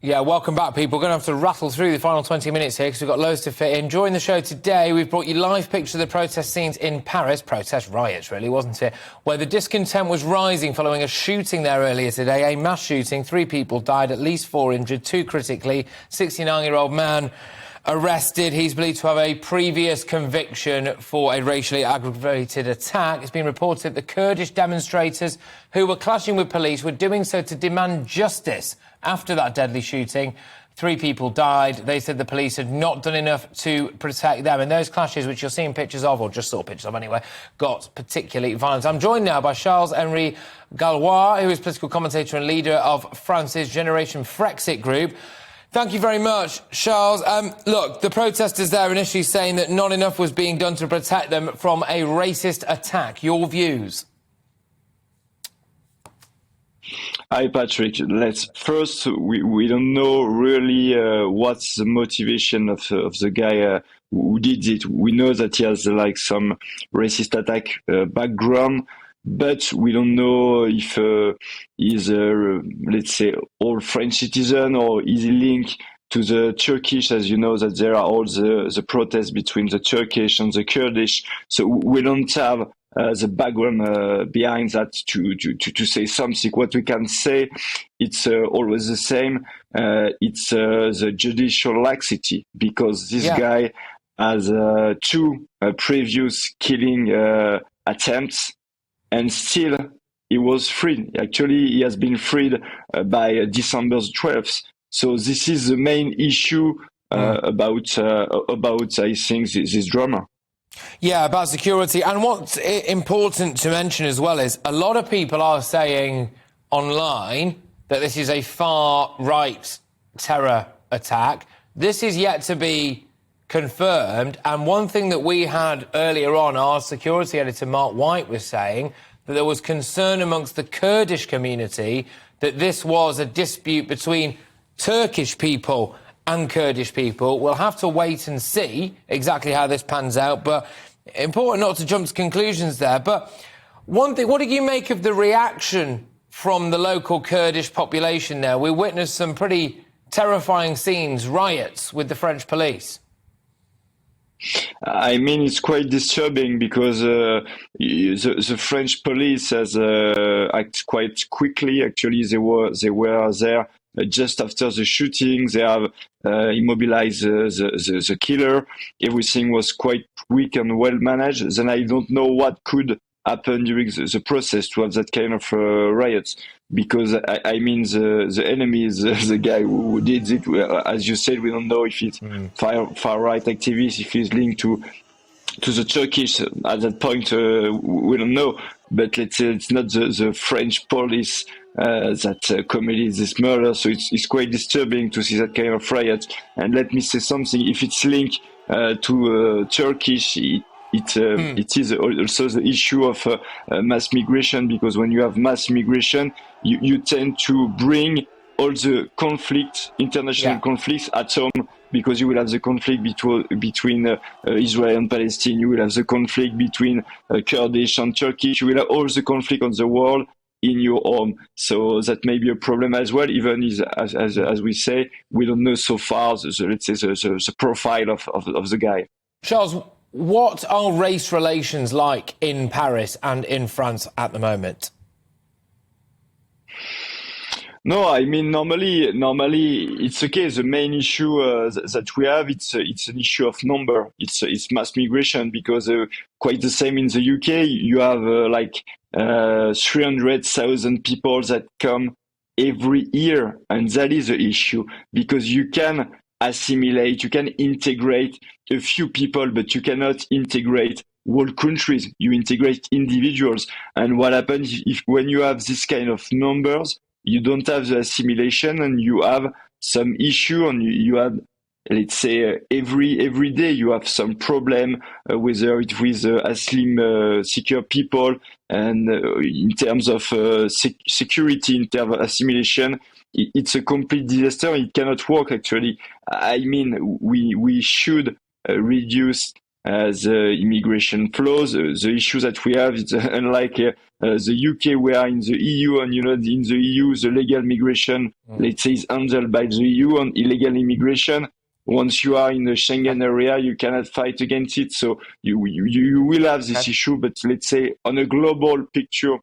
Yeah, welcome back, people. We're going to have to rattle through the final 20 minutes here because we've got loads to fit in. During the show today, we've brought you live pictures of the protest scenes in Paris. Protest riots, really, wasn't it? Where the discontent was rising following a shooting there earlier today. A mass shooting. 3 people died, at least 4 injured, 2 critically. 69-year-old man arrested. He's believed to have a previous conviction for a racially aggravated attack. It's been reported that the Kurdish demonstrators who were clashing with police were doing so to demand justice after that deadly shooting. 3 people died. They said the police had not done enough to protect them. And those clashes, which you're seeing pictures of, or just saw pictures of anyway, got particularly violent. I'm joined now by Charles-Henri Gallois, who is political commentator and leader of France's Generation Frexit group. Thank you very much, Charles. Look, the protesters there initially saying that not enough was being done to protect them from a racist attack. Your views? Hi, Patrick. We don't know really what's the motivation of the guy who did it. We know that he has some racist attack background, but we don't know if he's let's say, all French citizen or is he linked to the Turkish, as you know that there are all the protests between the Turkish and the Kurdish. So we don't have the background behind that to say something. What we can say, it's always the same. It's the judicial laxity, because this guy has 2 previous killing attempts, and still he was freed. Actually, he has been freed by December 12th. So this is the main issue about I think this drama. Yeah, about security. And what's important to mention as well is a lot of people are saying online that this is a far-right terror attack. This is yet to be confirmed. And one thing that we had earlier on, our security editor, Mark White, was saying that there was concern amongst the Kurdish community that this was a dispute between Turkish people and Kurdish people. We'll have to wait and see exactly how this pans out, but important not to jump to conclusions there. But one thing, what do you make of the reaction from the local Kurdish population there? We witnessed some pretty terrifying scenes, riots with the French police. I mean, it's quite disturbing because the French police has acted quite quickly. Actually, they were there just after the shooting. They have immobilized the killer. Everything was quite quick and well managed. Then I don't know what could happen during the process to have that kind of riots. Because I mean, the enemy is the guy who did it. As you said, we don't know if it's far right activist, if he's linked to the Turkish. At that point, we don't know. But let's say it's not the French police that committed this murder. So it's quite disturbing to see that kind of riot. And let me say something: if it's linked to Turkish, it is also the issue of mass migration, because when you have mass migration, you tend to bring all the conflicts, international conflicts at home, because you will have the conflict between Israel and Palestine, you will have the conflict between Kurdish and Turkish, you will have all the conflict on the world in your home. So that may be a problem as well, even as we say, we don't know so far the profile of the guy. Charles, what are race relations like in Paris and in France at the moment? No, I mean, normally it's okay. The main issue that we have, it's an issue of number. It's mass migration, because quite the same in the UK. You have 300,000 people that come every year, and that is the issue, because you can assimilate, you can integrate a few people, but you cannot integrate whole countries. You integrate individuals. And what happens if when you have this kind of numbers, you don't have the assimilation, and you have some issue, and you have, let's say, every day you have some problem, whether it with asylum seeker people, and in terms of security, in terms of assimilation, it's a complete disaster. It cannot work, actually. I mean, we should reduce the immigration flows. The issue that we have is unlike the UK, we are in the EU, and in the EU, the legal migration, let's say, is handled by the EU, and illegal immigration. Once you are in the Schengen area, you cannot fight against it. So you will have this issue, but let's say on a global picture,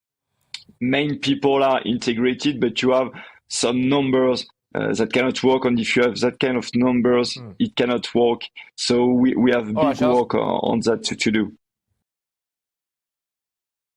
main people are integrated, but you have some numbers that cannot work, and if you have that kind of numbers, it cannot work. So we have big work on that to do.